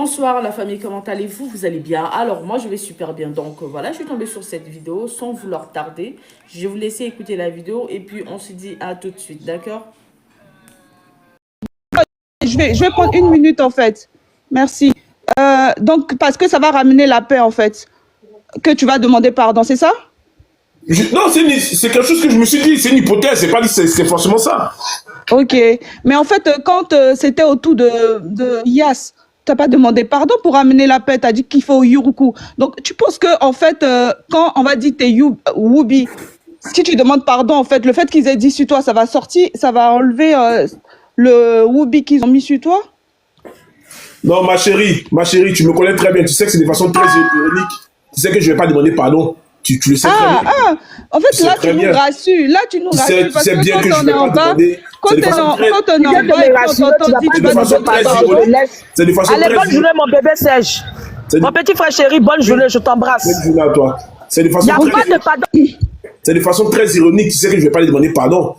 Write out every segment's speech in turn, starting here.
Bonsoir la famille, comment allez-vous? Vous allez bien? Alors moi je vais super bien. Donc voilà, je suis tombée sur cette vidéo sans vouloir tarder. Je vais vous laisser écouter la vidéo et puis on se dit à tout de suite, d'accord? Je vais prendre une minute en fait. Merci. Donc parce que ça va ramener la paix en fait. Que tu vas demander pardon, c'est ça? Non, c'est quelque chose que je me suis dit, c'est une hypothèse, c'est pas dit c'est forcément ça. Ok. Mais en fait, quand c'était autour de Yas, tu n'as pas demandé pardon pour ramener la paix, tu as dit qu'il faut Yuruku. Donc tu penses que en fait, quand on va dire t'es Wubi, si tu demandes pardon, en fait, le fait qu'ils aient dit sur toi, ça va sortir, ça va enlever le Wubi qu'ils ont mis sur toi? Non, ma chérie, tu me connais très bien, tu sais que c'est de façon très ironique. Tu sais que je vais pas demander pardon. Tu le sais très bien. En fait, là, tu nous rassures. Là, tu nous rassures. Parce que quand on est en bas, quand on est en bas, quand on t'entend dire, tu vas demander pardon. C'est de façon très Allez, bonne journée, mon bébé Serge. Mon petit frère chéri, bonne journée, je t'embrasse. Bonne journée à toi. C'est de façon très ironique, tu sais que je vais pas lui demander pardon.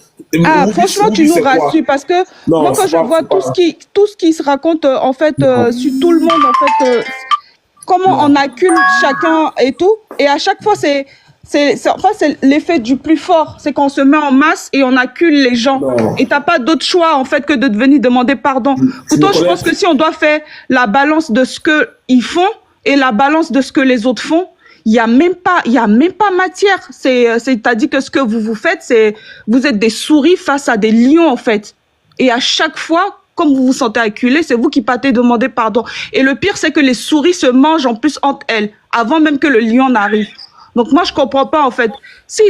Franchement, tu nous rassures parce que moi, quand je vois tout ce qui se raconte, en fait, sur tout le monde, en fait, comment on accule chacun et tout. Et à chaque fois, c'est l'effet du plus fort. C'est qu'on se met en masse et on accule les gens. Non. Et t'as pas d'autre choix, en fait, que de venir demander pardon. Pourtant, je pense que si on doit faire la balance de ce qu'ils font et la balance de ce que les autres font, il y a même pas matière. T'as dit que ce que vous faites, vous êtes des souris face à des lions, en fait. Et à chaque fois, comme vous vous sentez acculé, c'est vous qui partez demander pardon. Et le pire, c'est que les souris se mangent en plus entre elles, avant même que le lion n'arrive. Donc moi, je comprends pas, en fait. Si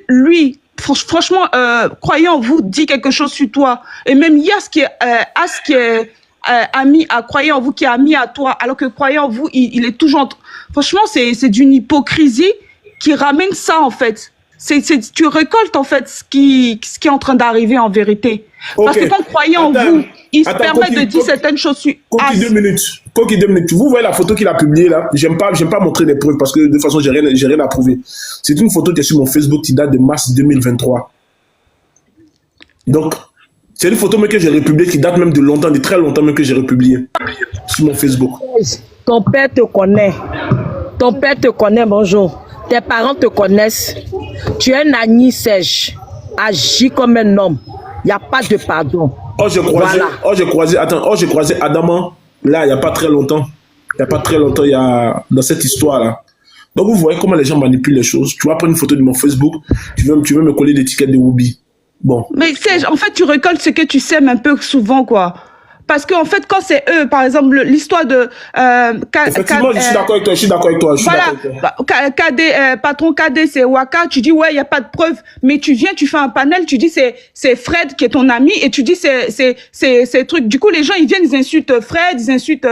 lui, franchement, croyant en vous, dit quelque chose sur toi, et même Yas qui est ami à croyant en vous, qui est ami à toi, alors que croyant en vous, il est toujours... Franchement, c'est d'une hypocrisie qui ramène ça, en fait. Tu récoltes, en fait, ce qui est en train d'arriver en vérité. Parce que quand croyant en vous, il se permet de dire certaines choses sur... Coquille, 2 minutes. Vous voyez la photo qu'il a publiée là? J'aime pas montrer les preuves parce que de toute façon, j'ai rien à prouver. C'est une photo qui est sur mon Facebook qui date de mars 2023. Donc, c'est une photo que j'ai republiée qui date même de longtemps, de très longtemps même que j'ai republiée sur mon Facebook. Ton père te connaît. Bonjour. Tes parents te connaissent. Tu es un Agni Serge. Agis comme un homme. Il n'y a pas de pardon. J'ai croisé Adama, là, il n'y a pas très longtemps. Dans cette histoire-là. Donc, vous voyez comment les gens manipulent les choses. Tu vas prendre une photo de mon Facebook, tu veux me coller l'étiquette de Wubi. Bon. Mais Serge, en fait, tu récoltes ce que tu sèmes un peu souvent, quoi. Parce qu'en fait, quand c'est eux, par exemple, l'histoire de... Effectivement, je suis d'accord avec toi. Patron KD, c'est Waka, tu dis, ouais, il n'y a pas de preuve, mais tu viens, tu fais un panel, tu dis, c'est Fred qui est ton ami, et tu dis, c'est truc. Du coup, les gens, ils viennent, ils insultent Fred, ils insultent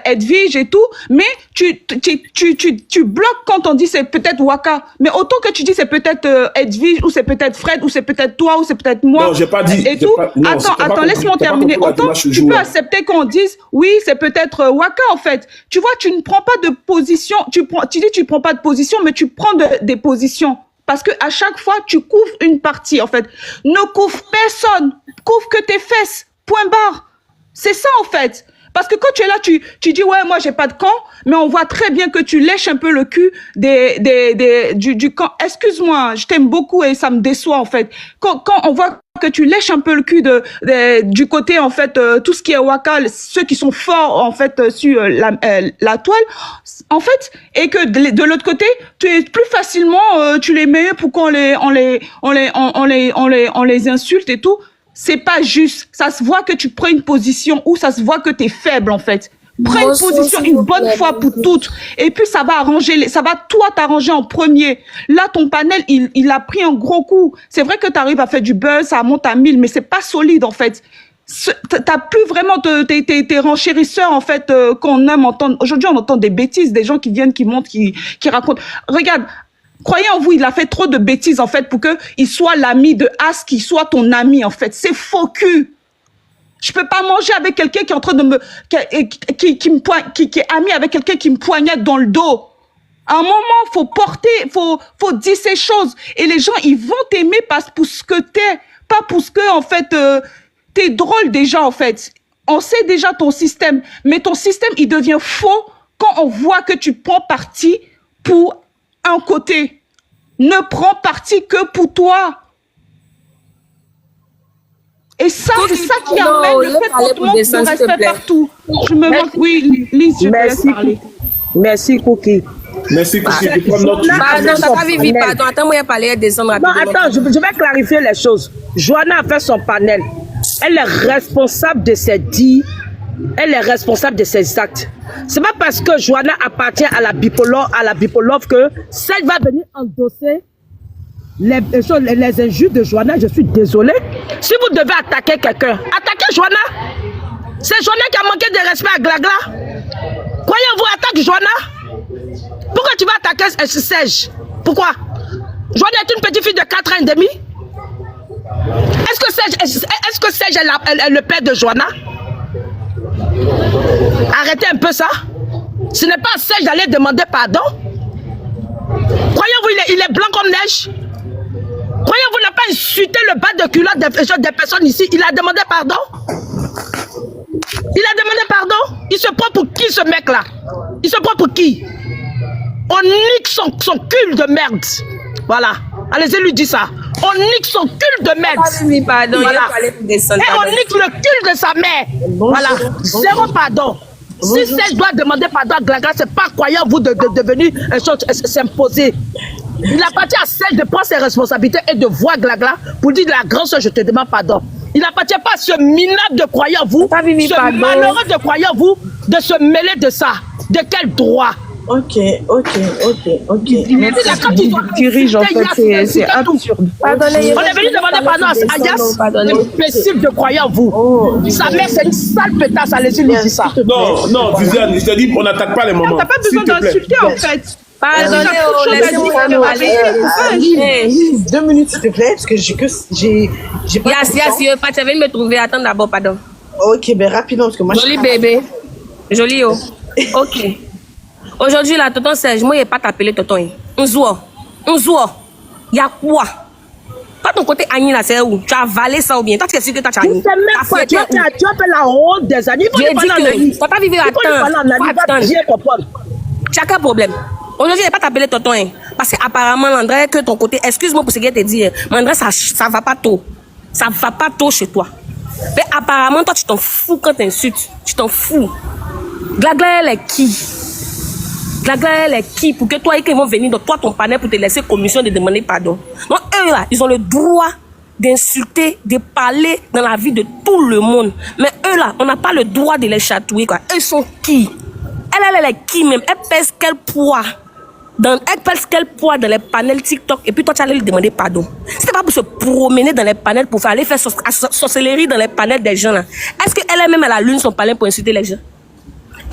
Edwige et tout, mais tu bloques quand on dit c'est peut-être Waka. Mais autant que tu dis c'est peut-être Edwige, ou c'est peut-être Fred, ou c'est peut-être toi, ou c'est peut-être moi. Non, j'ai pas dit. Et tout. Attends, laisse-moi terminer. Autant tu peux accepter qu'on dise, oui, c'est peut-être Waka, en fait. Tu vois, tu ne prends pas de position. Tu dis tu prends pas de position, mais tu prends des positions. Parce que à chaque fois, tu couvres une partie, en fait. Ne couvre personne. Couvre que tes fesses. Point barre. C'est ça, en fait. Parce que quand tu es là, tu dis, ouais, moi, j'ai pas de camp, mais on voit très bien que tu lèches un peu le cul du camp. Excuse-moi, je t'aime beaucoup et ça me déçoit, en fait. Quand on voit que tu lèches un peu le cul du côté, en fait, tout ce qui est Waka, ceux qui sont forts, en fait, sur la toile, en fait, et que de l'autre côté, tu es plus facilement, tu les mets pour qu'on on les insulte et tout. C'est pas juste. Ça se voit que tu prends une position ou ça se voit que tu es faible, en fait. Prends une position une bonne fois pour toutes. Et puis, ça va toi t'arranger en premier. Là, ton panel, il a pris un gros coup. C'est vrai que tu arrives à faire du buzz, ça monte à 1000, mais c'est pas solide, en fait. T'as plus vraiment tes renchérisseurs, en fait, qu'on aime entendre. Aujourd'hui, on entend des bêtises, des gens qui viennent, qui montent, qui racontent. Regarde. Croyez en vous, il a fait trop de bêtises, en fait, pour qu'il soit l'ami de As, qu'il soit ton ami, en fait. C'est faux cul. Je peux pas manger avec quelqu'un qui est en train de qui est ami avec quelqu'un qui me poignette dans le dos. À un moment, faut dire ces choses. Et les gens, ils vont t'aimer pour ce que t'es, pas pour ce que, en fait, t'es drôle déjà, en fait. On sait déjà ton système, mais ton système, il devient faux quand on voit que tu prends parti pour un côté. Ne prends parti que pour toi. Et ça, c'est ça qui amène le fait qu'on te manque de respect partout. Je me manque, oui, Lise, je te laisse parler. Merci, Cookie. Merci, Cookie. Pardon, t'as pas Vivi, pardon. Attends-moi, il parler descendre rapidement. Non, attends, je vais clarifier les choses. Joanna a fait son panel. Elle est responsable de ses dits. Elle est responsable de ses actes. C'est pas parce que Joanna appartient à la bipolove que celle va venir endosser les injures de Joanna. Je suis désolée. Si vous devez attaquer quelqu'un, attaquez Joanna. C'est Joanna qui a manqué de respect à Glagla. Croyez-vous, attaque Joanna. Pourquoi tu vas attaquer Serge? Pourquoi? Joanna est une petite fille de 4 ans et demi. Est-ce que Serge est le père de Joanna? Arrêtez un peu ça. Ce n'est pas à Serge d'aller demander pardon. Croyez-vous, il est blanc comme neige? Croyez-vous, n'a pas insulté le bas de culotte des personnes ici? Il a demandé pardon? Il a demandé pardon? Il se prend pour qui, ce mec-là? Il se prend pour qui? On nique son cul de merde. Voilà. Allez-y, lui dit ça. On nique son cul de merde. Pardon, voilà. Et on nique le cul de sa mère. Voilà. Zéro pardon. Si Serge doit demander pardon à Glagla, c'est pas croyant vous de venir s'imposer. Il appartient à Serge de prendre ses responsabilités et de voir Glagla pour dire la grande soeur, je te demande pardon. Il n'appartient pas à ce minable de croyant vous, ce malheureux de croyant vous, de se mêler de ça. De quel droit? Ok. Dirige, en fait, c'est absurde. On est venu demander pardon à Ayas, imbécile de croyant vous. Sa mère, c'est une sale pétasse, allez-y, lui dit ça. Non, Viviane, je te dis, on n'attaque pas les mamans. T'as pas besoin d'insulter, en fait. Pardonnez, laissez-moi parler. 2 minutes, s'il te plaît, parce que j'ai pas. Yas, pas, tu viens de me trouver. Attends d'abord, pardon. Ok, ben rapidement, parce que moi. Joli bébé. Joli, oh. Ok. Aujourd'hui, là, tonton Serge, moi, il n'est pas t'appeler tonton. On zoua. Il y a quoi? Toi, ton côté Annie, là, c'est où? Tu as avalé ça ou bien? Toi, tu es sûr que tu as Annie? Tu as fait la honte des années. J'ai dit que tu n'as pas vivre à temps. Tu as quel problème? Aujourd'hui, il n'est pas t'appeler tonton. Parce qu'apparemment, André, que ton côté, excuse-moi pour ce que je t'ai dit, mais André, ça ne va pas tôt. Ça ne va pas tôt chez toi. Mais apparemment, toi, tu t'en fous quand tu insultes. Tu t'en fous. Glagla, elle est qui? Glagla, elle est qui pour que toi et qu'ils vont venir dans toi ton panel pour te laisser commission de demander pardon. Donc eux là, ils ont le droit d'insulter, de parler dans la vie de tout le monde. Mais eux là, on n'a pas le droit de les chatouiller quoi. Eux sont qui? Elle est qui même? Elle pèse quel poids? Elle pèse quel poids dans les panels TikTok? Et puis toi tu allais lui demander pardon. C'était pas pour se promener dans les panels pour aller faire sorcellerie dans les panels des gens là. Est-ce qu'elle-même elle allume son panel pour insulter les gens?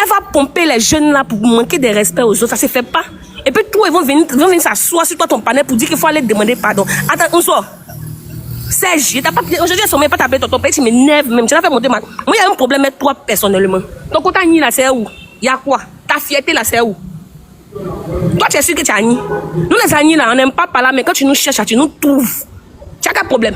Elle va pomper les jeunes là pour manquer de respect aux autres. Ça se fait pas. Et puis toi, ils vont venir s'asseoir sur toi ton panel pour dire qu'il faut aller demander pardon. Attends, on sort. Serge, aujourd'hui, elles sont même pas t'appeler ton père, tu m'énerves même. Tu l'as fait monter mal. Moi, il y a un problème avec toi personnellement. Donc, quand t'as ni là, c'est où? Il y a quoi? Ta fierté là, c'est où? Toi, tu es sûr que tu as ni. Nous, les amis là, on n'aime pas parler, mais quand tu nous cherches, tu nous trouves. Tu as quel problème?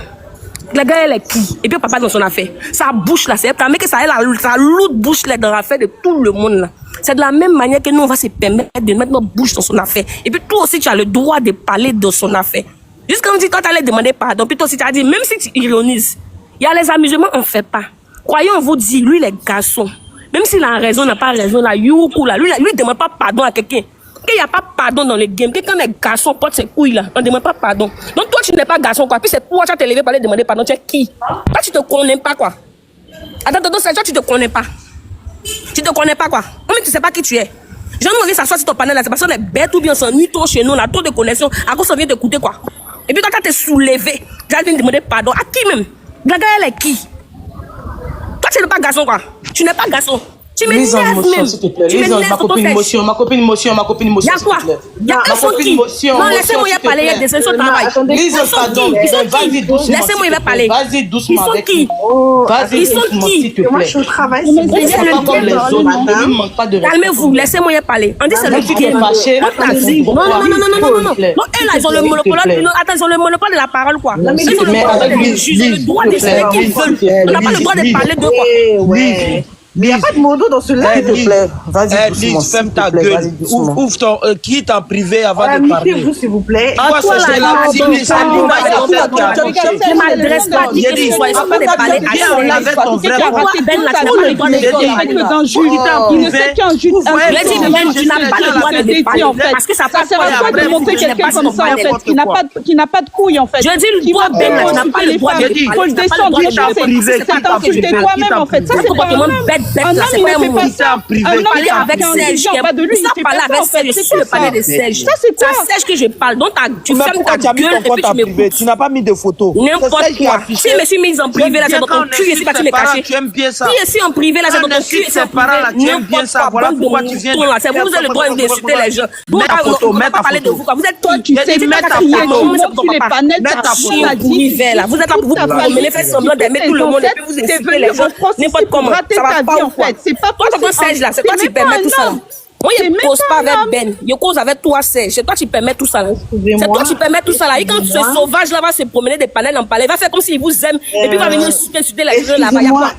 La gars, elle est qui? Et puis, papa dans son affaire. Sa bouche là, c'est elle. Mais que ça, elle a sa lourde bouche là dans l'affaire de tout le monde là. C'est de la même manière que nous, on va se permettre de mettre notre bouche dans son affaire. Et puis, toi aussi, tu as le droit de parler de son affaire. Juste comme si quand tu allais demander pardon, puis toi aussi, tu as dit, même si tu ironises, il y a les amusements, on ne fait pas. Croyons, on vous dit, lui, les garçons, même s'il a raison, n'a pas raison, là, youkou, là, lui, ne demande pas pardon à quelqu'un. Il n'y a pas pardon dans le game. Quand les garçons portent ses couilles là, on ne demande pas pardon. Donc toi, tu n'es pas garçon quoi. Puis c'est toi, tu as t'élevé pour aller demander pardon. Tu es qui? Toi, tu ne te connais pas quoi. Attends, c'est toi, tu ne te connais pas. Tu ne te connais pas quoi. Même tu ne sais pas qui tu es. Je ne veux s'asseoir sur ton panel là, c'est parce qu'on est bête ou bien on s'ennuie trop chez nous, là, trop de connexion. À cause on vient t'écouter quoi. Et puis toi, quand tu es soulevé, tu viens demander pardon. À qui même? Gaga, elle est qui? Toi, tu n'es pas garçon quoi. Tu n'es pas garçon. Tu m'énerves même. Tu m'énerves ma copine émotion. Y'a quoi? Y'a un son qui? Non, laissez-moi y parler, il y a des sessions de travail. Ils sont qui? Laissez-moi y parler. Vas-y doucement. Ils sont qui? Vas-y doucement, s'il te plaît. Moi, je suis au travail. Calmez-vous, laissez-moi y parler. On dit c'est le qui est fâché. Non. Non, elles là, ils ont le monopole. Attends, ils ont le monopole de la parole, quoi. Ils ont le droit de décider qu'ils veulent. On n'a pas le droit de parler de quoi. Mais il n'y a pas de modo dans ce live. S'il te plaît, vas-y doucement. Lise, ferme ta gueule. Ouvre ton... quitte en privé avant de parler. Mettez-vous, s'il vous plaît. Moi, c'est la petite Je m'adresse pas à qui que ce soit. Ils sont pas de parler à on avait ton vrai Pourquoi Ben là, tu n'as pas le droit de tu n'as pas le droit de parler. Parce que ça passe sert à quoi de montrer quelqu'un comme ça, en fait, qui n'a pas de couilles, en fait. Je dis, toi, Ben là, tu n'as pas le droit de parler. Il faut le descendre. C'est t'insulter toi-même, en fait. Ça, c'est pas un homme, il ne fait pas ça. Un homme, il avec Serge. Il pas de lui. Il parle avec Serge. Je suis le palais de Serge. Ça, c'est quoi? C'est Serge que je parle. Donc, tu fermes ta gueule et puis tu m'écoutes. Tu n'as pas mis de photos. N'importe quoi. Si je me suis mise en privé, là, c'est dans ton cul. Je suis pas, tu m'es caché. Tu aimes bien ça. Si je suis en privé, là, c'est dans ton cul. C'est parents, là, tu aimes bien ça. Voilà pourquoi tu viens. C'est vous, vous avez le droit d'insulter les gens. Vous ne pas parler de vous. Vous êtes toi, tu sais mettre ta photo. Les panels, vous êtes là pour vous promener, faire semblant d'aimer tout le monde et puis vous insultez les gens. N'importe comment. Ça va pas ou quoi? C'est pas toi, ton Serge là, c'est toi qui permets tout ça. Moi, je ne cause pas avec Ben. Je cause avec toi, Serge. C'est toi qui permets tout ça là. C'est toi qui permets tout ça là. Et quand ce sauvage là va se promener des panels en palais, il va faire comme s'il vous aime et puis il va venir insulter les gens là-bas. Il y a quoi?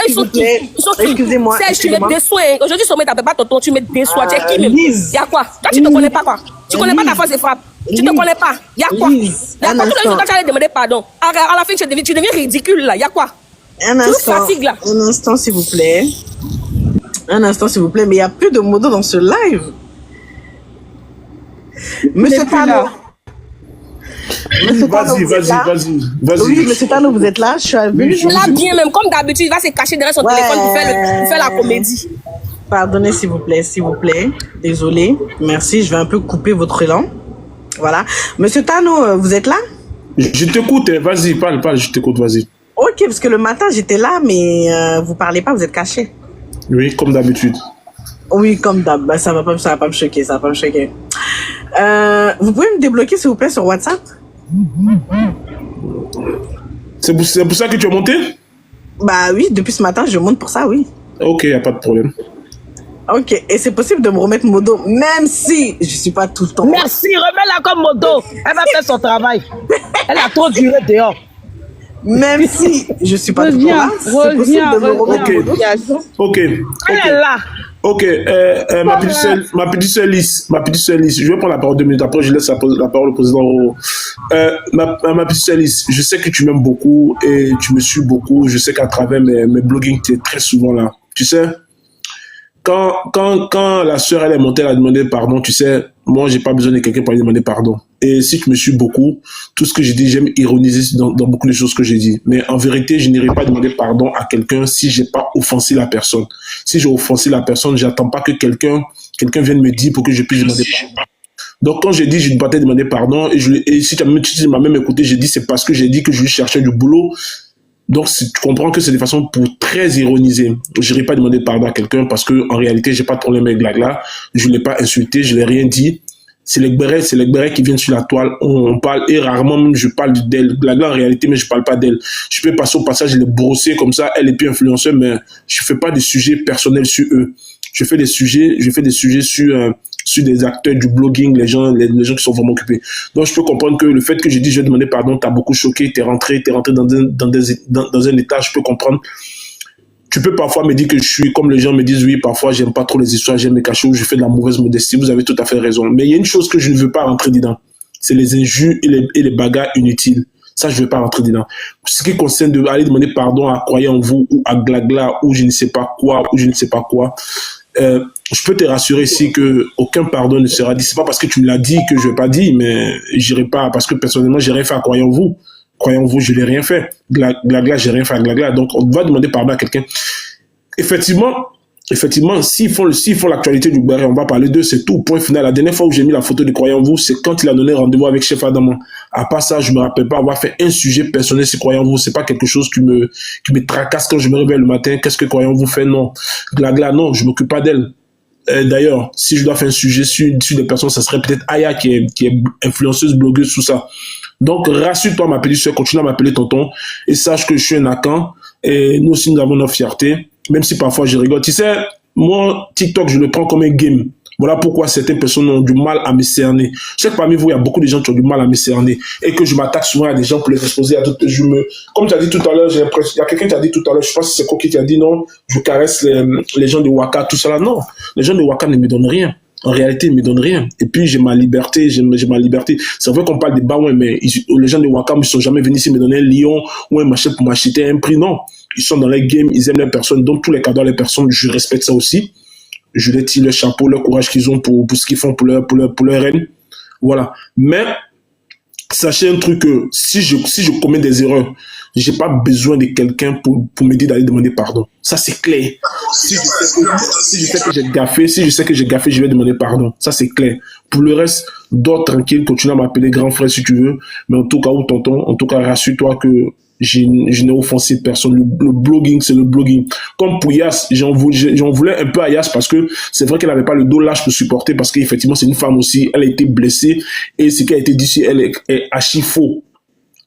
Ils sont qui? Excusez-moi. Serge, tu me déçois. Aujourd'hui, sur mes t'appelles pas tonton, tu me déçois. Tu es qui même? Il y a quoi? Toi, tu ne te connais pas quoi? Tu ne connais pas ta force de frappe. Tu ne te connais pas. Il y a quoi? Il y a quoi? Tout le monde tu allais demander pardon. À la fin, tu deviens ridicule là. Il y a quoi? Un instant, s'il vous plaît. Un instant, s'il vous plaît. Mais il n'y a plus de modo dans ce live. Monsieur Tano. Vas-y. Oui, monsieur Tano, vous êtes là. Je suis venu. Là, bien même. Comme d'habitude, il va se cacher derrière son téléphone pour faire la comédie. Pardonnez, s'il vous plaît. Désolé. Merci. Je vais un peu couper votre élan. Voilà. Monsieur Tano, vous êtes là? Je t'écoute. Vas-y, parle. Je t'écoute, vas-y. Ok, parce que le matin, j'étais là, mais vous parlez pas, vous êtes caché. Oui, comme d'habitude. Oui, comme d'hab. Bah, ça va pas me choquer. Vous pouvez me débloquer, s'il vous plaît, sur WhatsApp? C'est pour ça que tu es monté? Bah oui, depuis ce matin, je monte pour ça, oui. Ok, y a pas de problème. Ok, et c'est possible de me remettre modo, même si je suis pas tout le temps. Merci, remets-la comme modo. Elle va faire son travail. Elle a trop duré dehors. Même si je suis pas tout le temps là, c'est possible de me remettre modo. Ok. Elle est là. Ok, ma petite sœur Lys, je vais prendre la parole 2 minutes, après je laisse la parole au président. Ma petite sœur Lys, je sais que tu m'aimes beaucoup et tu me suis beaucoup, je sais qu'à travers mes blogging, tu es très souvent là. Tu sais, quand la sœur elle est montée, elle a demandé pardon, tu sais, moi j'ai pas besoin de quelqu'un pour lui demander pardon. Et si tu me suis beaucoup, tout ce que j'ai dit, j'aime ironiser dans beaucoup de choses que j'ai dit. Mais en vérité, je n'irai pas demander pardon à quelqu'un si j'ai pas offensé la personne. Si j'ai offensé la personne, j'attends pas que quelqu'un vienne me dire pour que je puisse demander pardon. Donc quand j'ai dit je ne peux pas te demander pardon, et si tu m'as même écouté, j'ai dit c'est parce que j'ai dit que je lui cherchais du boulot. Donc, tu comprends que c'est de façon pour très ironiser. Je n'irai pas demander pardon à quelqu'un parce que en réalité, j'ai pas de problème avec Glagla. Je l'ai pas insulté, je l'ai rien dit. C'est les Gbérés qui viennent sur la toile. On parle, et rarement même je parle d'elle. Glagla en réalité, mais je parle pas d'elle. Je peux passer au passage, les brosser comme ça. Elle est plus influenceuse, mais je fais pas des sujets personnels sur eux. Je fais des sujets sur des acteurs du blogging, les gens qui sont vraiment occupés. Donc, je peux comprendre que le fait que j'ai dit je vais demander pardon, t'as beaucoup choqué, t'es rentré dans un état, je peux comprendre. Tu peux parfois me dire que je suis, comme les gens me disent, oui, parfois j'aime pas trop les histoires, j'aime me cacher ou je fais de la mauvaise modestie. Vous avez tout à fait raison. Mais il y a une chose que je ne veux pas rentrer dedans. C'est les injures et les bagarres inutiles. Ça, je ne veux pas rentrer dedans. Ce qui concerne d'aller demander pardon à Croyez en vous ou à Glagla ou je ne sais pas quoi, je peux te rassurer ici que aucun pardon ne sera dit. C'est pas parce que tu me l'as dit que je vais pas dire, mais j'irai pas parce que personnellement, j'ai rien fait à Croyez en vous. Croyez en vous, je l'ai rien fait. Glagla, j'ai rien fait à Glagla. Donc, on va demander pardon à quelqu'un. Effectivement, effectivement, s'ils font l'actualité du Béret, on va parler d'eux, c'est tout, point final. La dernière fois où j'ai mis la photo de Croyant Vous, c'est quand il a donné rendez-vous avec Chef Adama. À part ça, je me rappelle pas avoir fait un sujet personnel sur Croyant Vous. C'est pas quelque chose qui me tracasse quand je me réveille le matin. Qu'est-ce que Croyant Vous fait? Non. Glagla, non, je m'occupe pas d'elle. D'ailleurs, si je dois faire un sujet sur des personnes, ça serait peut-être Aya qui est influenceuse, blogueuse, tout ça. Donc, rassure-toi, ma petite soeur, continue à m'appeler tonton, et sache que je suis un Akan, et nous aussi, nous avons notre fierté, même si parfois je rigole. Tu sais, moi, TikTok, je le prends comme un game. Voilà pourquoi certaines personnes ont du mal à me cerner. Je sais que parmi vous, il y a beaucoup de gens qui ont du mal à me cerner, et que je m'attaque souvent à des gens pour les exposer à d'autres. Comme tu as dit tout à l'heure, j'ai l'impression, il y a quelqu'un qui a dit tout à l'heure, je sais pas si c'est Koki qui a dit non, je caresse les gens de Waka, tout ça là. Non, les gens de Waka ne me donnent rien. En réalité, ils ne me donnent rien. Et puis, j'ai ma liberté, C'est vrai qu'on parle des Baouins, mais les gens de Wakam ne sont jamais venus ici me donner un lion ou un machin pour m'acheter un prix. Non. Ils sont dans les games, ils aiment les personnes. Donc, tous les cadeaux à les personnes, je respecte ça aussi. Je les tire le chapeau, le courage qu'ils ont pour ce qu'ils font pour leur reine. Voilà. Mais, sachez un truc que si je commets des erreurs, j'ai pas besoin de quelqu'un pour me dire d'aller demander pardon. Ça, c'est clair. Si je sais que j'ai gaffé, je vais demander pardon. Ça, c'est clair. Pour le reste, dors tranquille, continue à m'appeler grand frère si tu veux. Mais en tout cas, ou tonton, en tout cas, rassure-toi que je n'ai offensé personne. Le blogging, c'est le blogging. Comme pour Yass, j'en voulais un peu à Yass parce que c'est vrai qu'elle n'avait pas le dos lâche pour supporter parce qu'effectivement, c'est une femme aussi. Elle a été blessée et ce qui a été dit ici, elle est archi faux.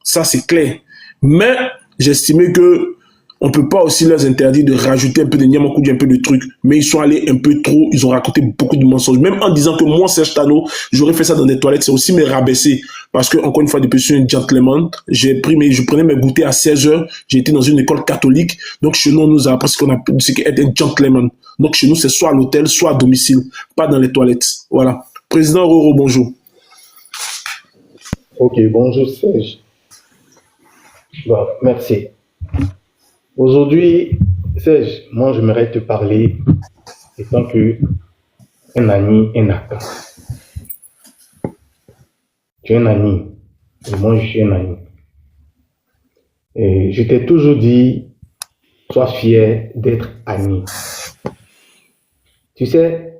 Ça, c'est clair. Mais j'estimais que on peut pas aussi leur interdire de rajouter un peu de Niamakoudi, un peu de trucs. Mais ils sont allés un peu trop, ils ont raconté beaucoup de mensonges. Même en disant que moi, Serge Tano, j'aurais fait ça dans des toilettes, c'est aussi me rabaisser. Parce que, encore une fois, depuis je suis un gentleman, je prenais mes goûters à 16h, j'ai été dans une école catholique. Donc, chez nous, on nous a appris ce qu'est un gentleman. Donc, chez nous, c'est soit à l'hôtel, soit à domicile, pas dans les toilettes. Voilà. Président Roro, bonjour. Ok, bonjour Serge. Bon, merci. Aujourd'hui, Serge, moi j'aimerais te parler étant que un ami, un Akan. Tu es un ami, et moi je suis un ami. Et je t'ai toujours dit, sois fier d'être ami. Tu sais,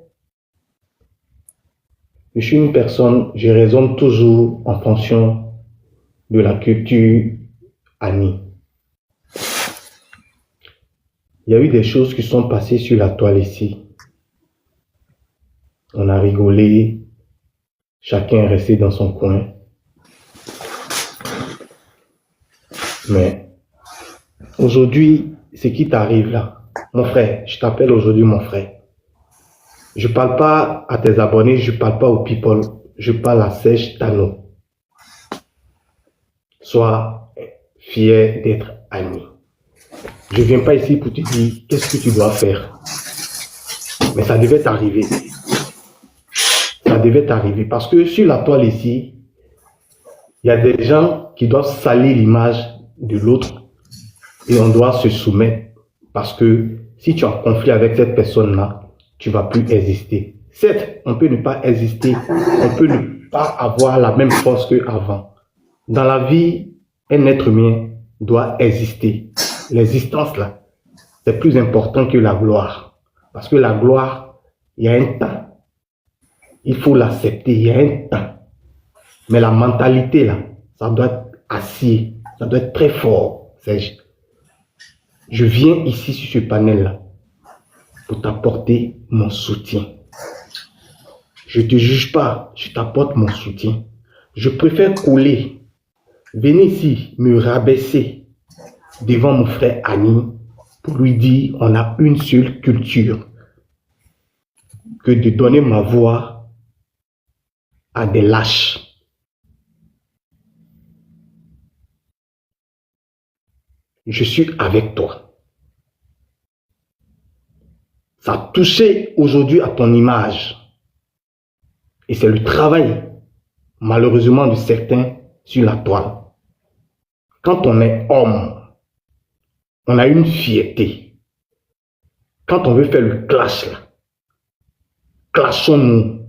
je suis une personne, je raisonne toujours en fonction de la culture ami. Il y a eu des choses qui sont passées sur la toile ici. On a rigolé, chacun est resté dans son coin. Mais aujourd'hui, ce qui t'arrive là, mon frère, je t'appelle aujourd'hui mon frère. Je parle pas à tes abonnés, je parle pas aux people, je parle à Serge Tano. Sois fier d'être ami. Je viens pas ici pour te dire qu'est-ce que tu dois faire. Mais ça devait t'arriver. Ça devait t'arriver. Parce que sur la toile ici, il y a des gens qui doivent salir l'image de l'autre et on doit se soumettre. Parce que si tu es en conflit avec cette personne-là, tu ne vas plus exister. Certes, on peut ne pas exister, on peut ne pas avoir la même force qu'avant. Dans la vie, un être humain doit exister. L'existence là, c'est plus important que la gloire. Parce que la gloire, il y a un temps. Il faut l'accepter, il y a un temps. Mais la mentalité là, ça doit être acier, ça doit être très fort. Je viens ici sur ce panel là pour t'apporter mon soutien. Je ne te juge pas, je t'apporte mon soutien. Je préfère couler, venir ici me rabaisser devant mon frère Annie pour lui dire on a une seule culture que de donner ma voix à des lâches. Je suis avec toi. Ça a touché aujourd'hui à ton image. Et c'est le travail, malheureusement, de certains sur la toile. Quand on est homme, on a une fierté. Quand on veut faire le clash, là, clashons-nous.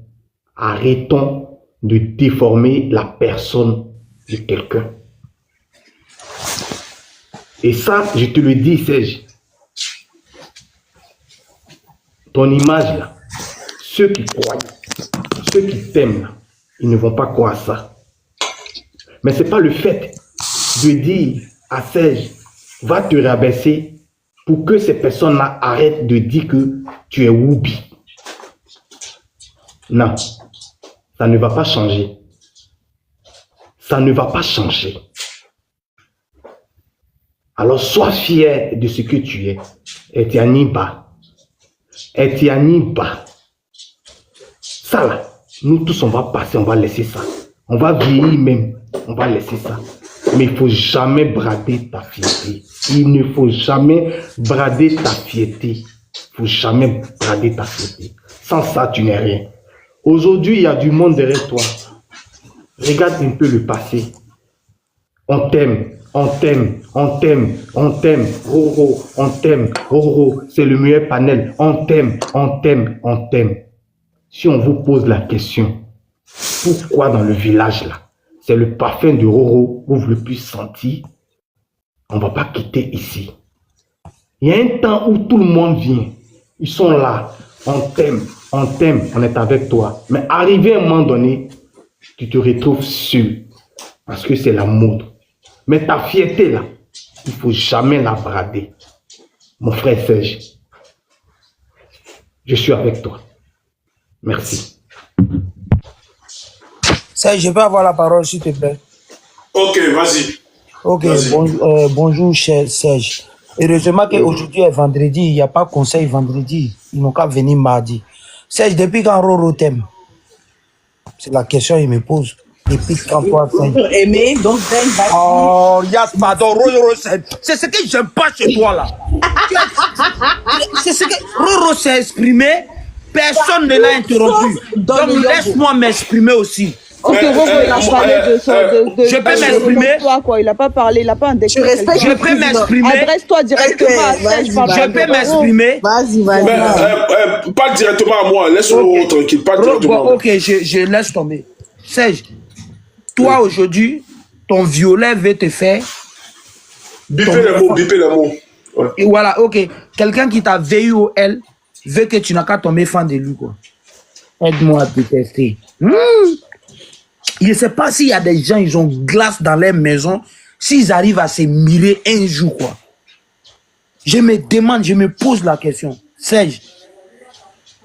Arrêtons de déformer la personne de quelqu'un. Et ça, je te le dis, Serge. ton image là, ceux qui croient, ceux qui t'aiment là, ils ne vont pas croire ça. Mais ce n'est pas le fait de dire à Serge, va te rabaisser pour que ces personnes-là arrêtent de dire que tu es Whoopi. Non, ça ne va pas changer. Ça ne va pas changer. Alors sois fier de ce que tu es. Etianiba. Etianiba. Ça là, nous tous on va passer, on va laisser ça. On va vieillir même, on va laisser ça. Mais il ne faut jamais brader ta fierté. Il ne faut jamais brader ta fierté. Il ne faut jamais brader ta fierté. Sans ça, tu n'es rien. Aujourd'hui, il y a du monde derrière toi. Regarde un peu le passé. On t'aime, on t'aime, on t'aime, on t'aime. Roro, on t'aime. Roro, c'est le meilleur panel. On t'aime, on t'aime, on t'aime. Si on vous pose la question, pourquoi dans le village là, c'est le parfum de Roro que vous le plus senti, on ne va pas quitter ici. Il y a un temps où tout le monde vient. Ils sont là. On t'aime, on est avec toi. Mais arrivé à un moment donné, tu te retrouves seul. Parce que c'est la mode. Mais ta fierté là, il ne faut jamais la brader. Mon frère Serge, je suis avec toi. Merci. Serge, je peux avoir la parole, s'il te plaît. Ok, vas-y. Ok, vas-y. Bonjour, cher Serge. Heureusement qu'aujourd'hui est vendredi, il n'y a pas conseil vendredi. Ils n'ont qu'à venir mardi. Serge, depuis quand Roro t'aime? C'est la question qu'il me pose. Depuis quand toi, Serge? Aimé, donc oh, Yas, pardon, Roro, c'est ce que j'aime pas chez toi, là. C'est ce que Roro s'est exprimé, personne ne l'a interrompu. Donc, laisse-moi m'exprimer aussi. Ok, Roro, il a parlé de je peux m'exprimer. Il n'a pas parlé, il n'a pas indexé. Je peux m'exprimer. Adresse-toi directement à Serge. Je peux m'exprimer. Vas-y. Parle directement à moi, laisse-moi tranquille. Parle directement à moi. Ok, je laisse tomber. Serge, toi aujourd'hui, ton violet veut te faire. Biper les mots. Ouais. Et voilà, ok. Quelqu'un qui t'a VUOL veut que tu n'as qu'à tomber fan de lui, quoi. Aide-moi à te tester. Je ne sais pas s'il y a des gens, ils ont glace dans leur maison, s'ils arrivent à se mirer un jour, quoi. Je me demande, je me pose la question. Serge,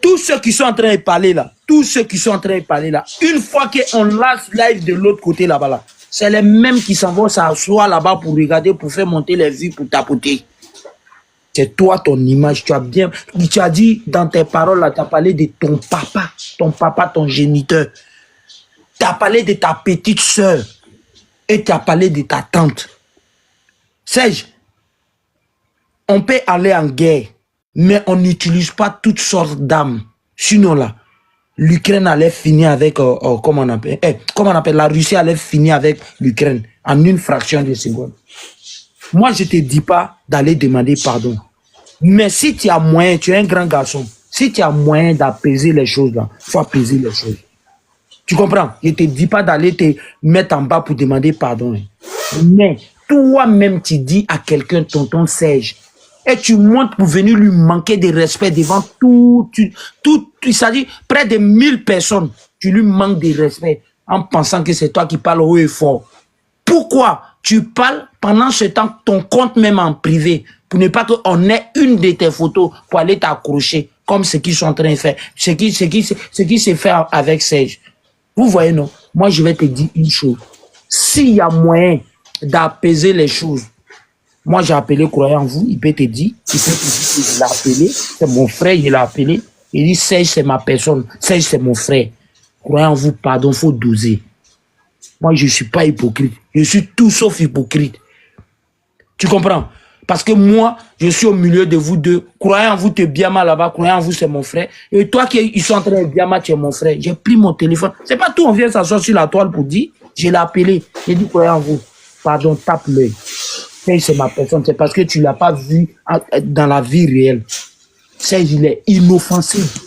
tous ceux qui sont en train de parler là, une fois qu'on lance live de l'autre côté là-bas, là, c'est les mêmes qui s'en vont s'asseoir là-bas pour regarder, pour faire monter les vues, pour tapoter. C'est toi, ton image, tu as dit dans tes paroles là, tu as parlé de ton papa, ton géniteur. Tu as parlé de ta petite soeur et tu as parlé de ta tante. Serge, on peut aller en guerre, mais on n'utilise pas toutes sortes d'armes. Sinon là, l'Ukraine allait finir avec, comment on appelle, la Russie allait finir avec l'Ukraine en une fraction de seconde. Moi, je ne te dis pas d'aller demander pardon. Mais si tu as moyen, tu es un grand garçon, si tu as moyen d'apaiser les choses là, il faut apaiser les choses. Tu comprends? Je ne te dis pas d'aller te mettre en bas pour demander pardon. Mais toi-même, tu dis à quelqu'un, tonton Serge, et tu montes pour venir lui manquer de respect devant tout, c'est-à-dire près de 1000 personnes, tu lui manques de respect en pensant que c'est toi qui parles haut et fort. Pourquoi tu parles pendant ce temps ton compte même en privé pour ne pas qu'on ait une de tes photos pour aller t'accrocher comme ce qu'ils sont en train de faire, ce qui se fait avec Serge. Vous voyez, non? Moi, je vais te dire une chose. S'il y a moyen d'apaiser les choses, moi, j'ai appelé croyant en vous, il peut te dire que je l'ai appelé, c'est mon frère, il l'a appelé. Il dit, Serge, c'est ma personne, Serge, c'est mon frère. Croyant en vous, pardon, il faut doser. Moi, je ne suis pas hypocrite. Je suis tout sauf hypocrite. Tu comprends? Parce que moi, je suis au milieu de vous deux. Croyant en vous, tu es bien mal là-bas. Croyant en vous, c'est mon frère. Et toi qui sont en train de bien mal, tu es mon frère. J'ai pris mon téléphone. C'est pas tout, on vient s'asseoir sur la toile pour dire. Je l'ai appelé. J'ai dit, croyant en vous. Pardon, tape l'œil. C'est ma personne. C'est parce que tu ne l'as pas vu dans la vie réelle. Serge, il est inoffensif.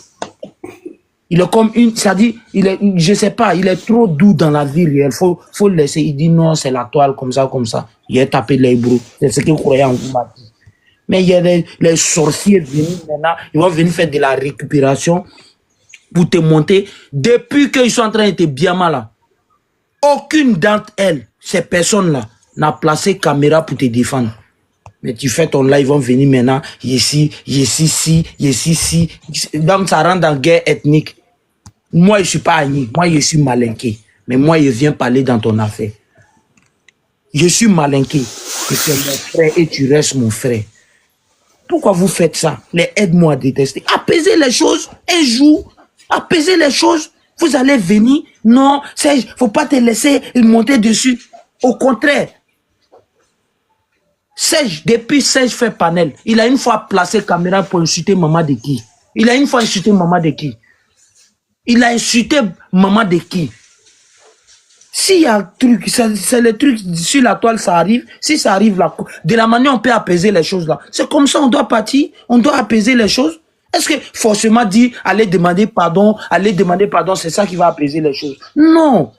Il est comme une, c'est-à-dire, je sais pas, il est trop doux dans la vie réelle. Faut le laisser. Il dit non, c'est la toile, comme ça. Il a tapé les bros. C'est ce que croyant en vous m'a dit. Mais il y a les sorciers venus maintenant, ils vont venir faire de la récupération pour te monter. Depuis qu'ils sont en train de te bien mal là, aucune d'entre elles, ces personnes-là, n'a placé caméra pour te défendre. Mais tu fais ton live, ils vont venir maintenant, ici. Donc ça rentre dans la guerre ethnique. Moi, je ne suis pas Agni, moi, je suis malinqué. Mais moi, je viens parler dans ton affaire. Je suis malinqué. Tu es mon frère et tu restes mon frère. Pourquoi vous faites ça? Les aide-moi à détester. Apaisez les choses un jour. Apaisez les choses. Vous allez venir. Non, Serge, il ne faut pas te laisser monter dessus. Au contraire. Serge, depuis Serge fait panel, il a une fois placé caméra pour insulter maman de qui? Il a une fois insulté maman de qui? Il a insulté maman de qui? S'il y a un truc, c'est le truc sur la toile, ça arrive. Si ça arrive là, de la manière on peut apaiser les choses là. C'est comme ça, on doit partir, on doit apaiser les choses. Est-ce que forcément dire, aller demander pardon, c'est ça qui va apaiser les choses? Non.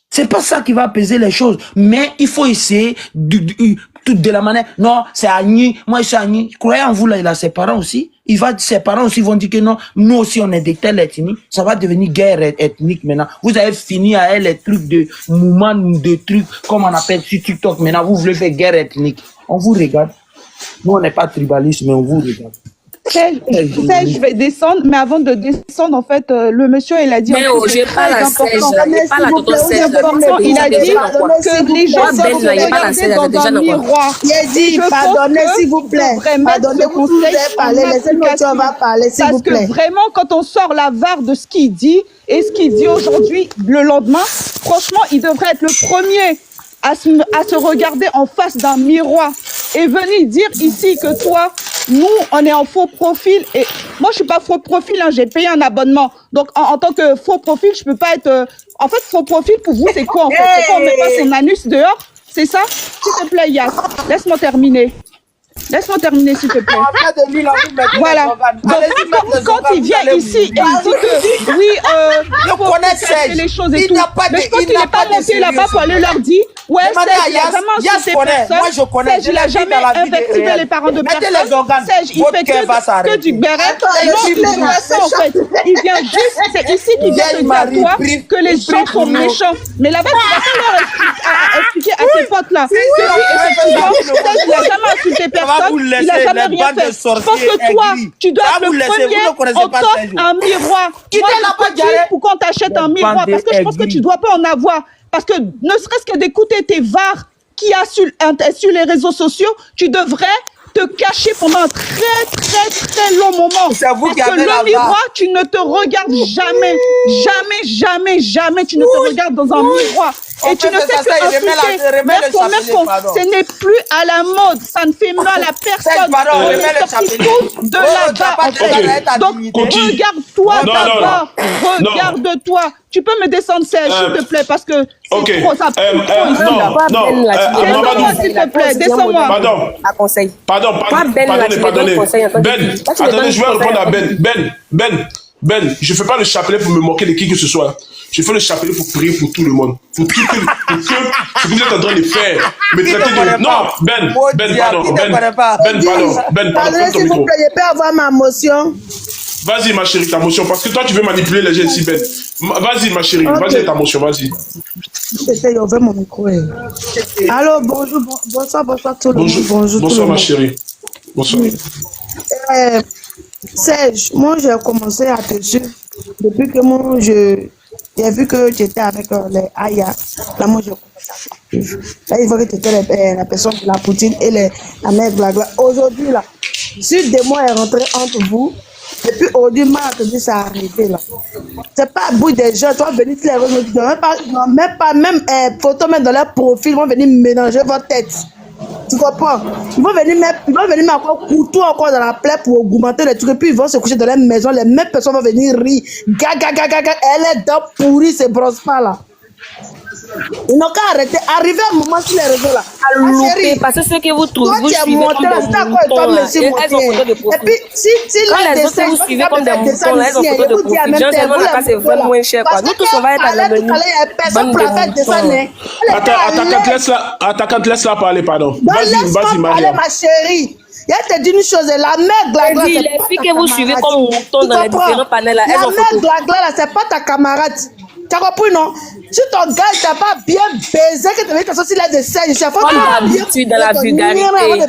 C'est pas ça qui va apaiser les choses. Mais il faut essayer de la manière. Non, c'est Agni. Moi, je suis Agni. Croyez en vous, là, il a ses parents aussi. Ses parents aussi vont dire que non, nous aussi, on est de telle ethnie. Ça va devenir guerre ethnique maintenant. Vous avez fini à elle les trucs de mouvement, de trucs, comme on appelle sur TikTok. Maintenant, vous voulez faire guerre ethnique. On vous regarde. Nous, on n'est pas tribaliste, mais on vous regarde. Je vais descendre, mais avant de descendre, en fait, le monsieur, il a dit... Mais j'ai pas la Serge, j'ai pas la tonton Serge. Il a dit que les gens sont dans un miroir. Il a dit, pardonnez s'il vous plaît. Pardonnez-vous, vous devez parler, laissez-nous, on va parler, s'il vous plaît. Parce que vraiment, quand on sort la VAR de ce qu'il dit, et ce qu'il dit aujourd'hui, le lendemain, franchement, il devrait être le premier à se regarder en face d'un miroir et venir dire ici que toi, nous, on est en faux profil. Et moi, je suis pas faux profil, hein, j'ai payé un abonnement. Donc, en tant que faux profil, je peux pas être... En fait, faux profil, pour vous, c'est quoi, en fait? C'est quoi, on met pas son anus dehors? C'est ça? S'il te plaît, Yass, laisse-moi terminer. Laisse-moi terminer, s'il te plaît. Voilà. Donc, quand il vient ici et il dit que, oui, il faut faire les choses et tout, mais je pense qu'il n'est pas monté là-bas pour aller leur dire, ouais, Serge, il a jamais insulté personne. Serge, il n'a jamais invectivé les parents de personne. Serge, il fait que du béret. Non, il dit ça, en fait. Il vient juste, c'est ici qu'il vient te dire à toi que les gens sont méchants. Mais là-bas, tu vas pas leur expliquer à tes potes-là que oui, effectivement, Serge, il n'a jamais insulté personne. Il n'a jamais rien fait. Je pense que toi, tu dois être le premier, on t'offre un miroir. Moi, je te dis pour qu'on t'achète un miroir, parce que je pense que tu ne dois pas en avoir. Parce que ne serait-ce que d'écouter tes VAR qu'il y a sur les réseaux sociaux, tu devrais te cacher pendant un très long moment. Parce que le miroir, tu ne te regardes jamais. Jamais, tu ne te regardes dans un miroir. Et tu ne sais que insulter, ce n'est plus à la mode. Ça ne fait mal à personne. On est sortis tous de là-bas, en fait. Donc, regarde-toi d'abord. Regarde-toi. Tu peux me descendre, Serge, s'il te plaît, parce que c'est trop, ça prend trop ici. Descends-moi, s'il te plaît, descends-moi. Pardon, pardonnez. Ben, attendez, je vais répondre à Ben, je ne fais pas le chapelet pour me moquer de qui que ce soit. Je fais le chapelet pour prier pour tout le monde. Pour tout ce que vous êtes en train de faire. Me traiter de... Non, pardon, s'il vous plaît, je peux avoir ma motion. Vas-y, ma chérie, ta motion. Parce que toi, tu veux manipuler les gens ici, Ben. Vas-y, ma chérie, vas-y, ta motion, vas-y. J'essaie d'ouvrir mon micro. Allô, bonjour, bonsoir tout le monde. Bonsoir, ma chérie. Bonsoir. Serge, moi, j'ai commencé à te suivre depuis que moi, j'ai vu que tu étais avec les Aya. Là, moi, j'ai commencé à te suivre. Là, il faut que tu étais la personne de la Poutine et la mère Blagla. Aujourd'hui, là, si des mois est rentré entre vous, et puis aujourd'hui, moi, je te dis, ça a arrêté, là. C'est pas à bout des gens, tu vas venir sur les réseaux sociaux, même photo, même dans leur profil, ils vont venir mélanger votre tête. Tu comprends? Ils vont venir mettre encore couteau encore dans la plaie pour augmenter les trucs. Et puis ils vont se coucher dans la maison. Les mêmes personnes vont venir rire. Gaga. Elle est dans pourrie, ces brosse pas là. Ils n'ont qu'à arrêter. Arriver à un moment sur les réseaux là. À louper, parce que ce que vous trouvez, vous suivez comme des moutons là. Elles ont photo de profil. Et puis, si quand les autres vous suivez comme des moutons là, elles ont photo de profil. Généralement, la case est vraiment moins cher quoi. Nous tous on va être à l'anonyme. Bande de moutons. Attends, laisse-la parler, pardon. Vas-y, Maria. Ma chérie. Il y a te dit une chose, la mère Glagla. Les filles que vous suivez comme moutons dans les différents panels là, elles ont photo. La mère Glagla, c'est pas ta camarade. Tu as compris, non? Si ton gars t'a pas bien baisé, que tu veux que ça soit de sel, c'est faut comme d'habitude dans la vulgarité.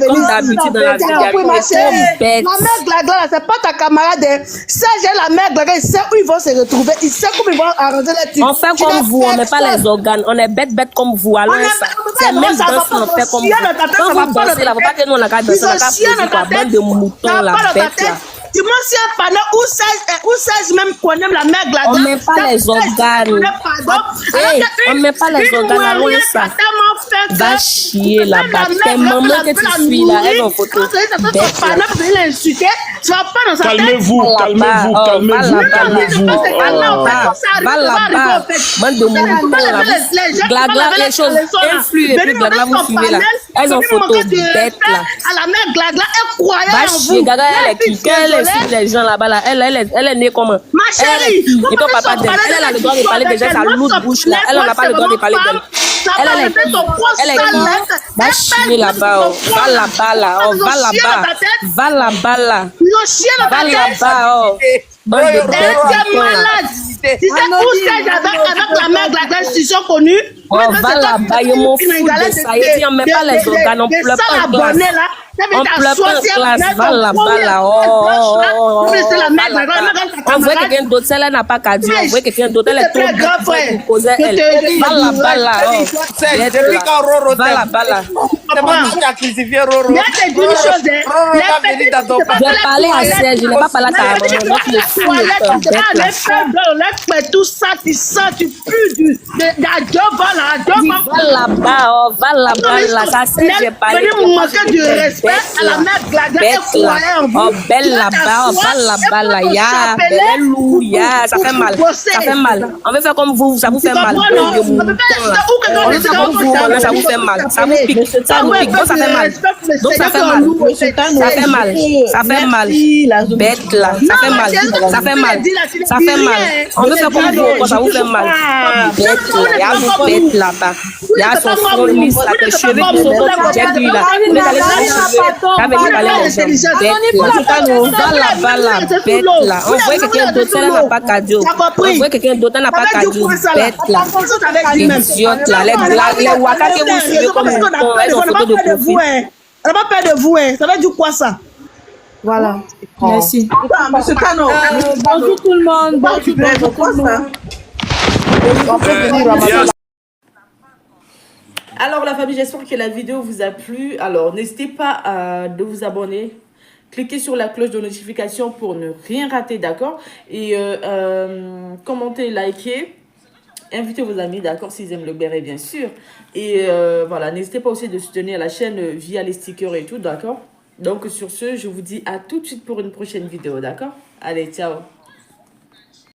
Comme d'habitude dans la vulgarité. La mère Glagla, c'est pas ta camarade. Serge, la mère Glagla, il sait où ils vont se retrouver. Il sait comment ils vont arranger les trucs. On fait comme vous, on met pas les organes. On est bête comme vous. Alors, c'est même danse qu'on fait comme vous. Quand vous dansez là, faut pas que nous on a qu'à danser, on a qu'à poser quoi. Bande de moutons, la bête là. Dis-moi si un panneau où Serge même connaît la mère Glagla. On met pas les organes. On met pas les organes, allons ça. Va chier là-bas. Tes mamans que tu suis là, elles ont photo. Calmez-vous. Va là-bas. Bande de moutons là. Glagla, les choses influent et puis Glagla vous suivez là. Elles ont photo bête là. À la mère Glagla, elle croyait en vous. Glagla, elle est qui? Les gens là-bas là, elle est née comment? Ma chérie, et ton papa d'elle, elle a le droit de parler de gens, sa lourde bouche là, elle n'a pas le droit de parler d'elle. Elle est qui? Va chier là-bas, va là-bas là, va là-bas, va là-bas là, va là-bas, bande de malade. Tu sais où c'est avec la mère Glagla, institution connue? Oh, va là-bas, je m'en fous de ça. Il on met pas les organes, on pleure pas en classe. On pleure pas en classe, va là-bas là. On voit quelqu'un d'autre, celle-là n'a pas qu'à dire. On voit quelqu'un d'autre, elle est trop grave pour poser elle. Va là-bas là. Va là-bas là. C'est bon, tu as crucifié Roro. Je parlais à Serge, je n'ai pas parlé à ta maman. Tout ça, tu sens, tu pues va là-bas, va là-bas là. Ça c'est j'ai parlé. Manquer du respect à la mère Glagla. Oh, belle là-bas, va là-bas là. Ya, belle loup, ya. Ça fait mal. Ça fait mal. On veut faire comme vous, ça vous fait mal. On veut faire comme vous, ça vous fait mal. Ça vous pique. Ça vous pique. Donc ça fait mal. Donc ça fait mal. Ça fait mal. Ça fait mal. Bête là. Ça fait mal. Ça fait mal. Ça fait mal. On veut faire comme vous, ça vous fait mal. Bête là. Il y a une bête là-bas. Il y a son front lisse là. Tes cheveux qui sont comme j'ai lui là. Mais t'as les cheveux. T'as venu parler aux gens. Bête là. Va là-bas là. Bête là. On voit quelqu'un d'autre, elle n'a pas cadeau. On voit quelqu'un d'autre, elle n'a pas cadeau. Bête là. Idiote là. Les waka que vous suivez comme mouton, elles ont photo de profil. Elle n'a pas peur de vous, hein. Ça veut dire quoi ça? Voilà. Merci. Monsieur Kano. Bonjour tout le monde. Bonjour tout le monde. Alors la famille, j'espère que la vidéo vous a plu. Alors n'hésitez pas à vous abonner. Cliquez sur la cloche de notification pour ne rien rater, d'accord? Et commentez, likez. Invitez vos amis, d'accord, s'ils aiment le béret, bien sûr. Et voilà, n'hésitez pas aussi de soutenir la chaîne via les stickers et tout, d'accord? Donc sur ce, je vous dis à tout de suite pour une prochaine vidéo, d'accord? Allez, ciao!